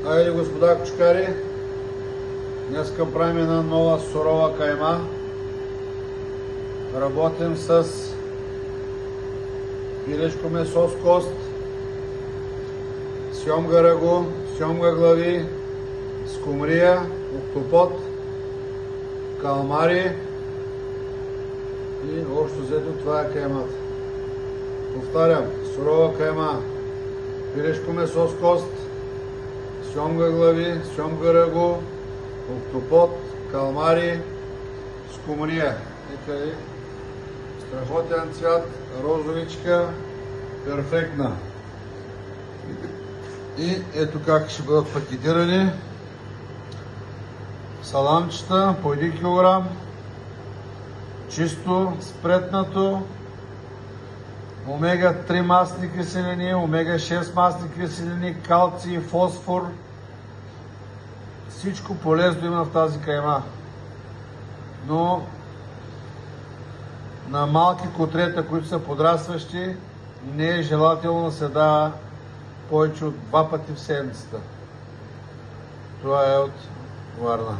Айде, господа кочкари, днеска правим една нова сурова кайма. Работим с пилешко месо с кост, сьомга рагу, сьомга глави, скумрия, октопод, каламари и общо взето това е каймата. Повтарям, сурова кайма, пилешко месо с кост, сьомга глави, сьомга рагу, октопод, каламари, скумрия. Страхотен цвят, розовичка, перфектна. И ето как ще бъдат пакетирани. Саламчета по 1 кг, чисто спретнато, омега-3 масни киселини, омега-6 масни киселини, калций, фосфор. Всичко полезно има в тази кайма. Но на малки котрета, които са подрастващи, не е желателно да се дава повече от 2 пъти в седмицата. Това е от Варна.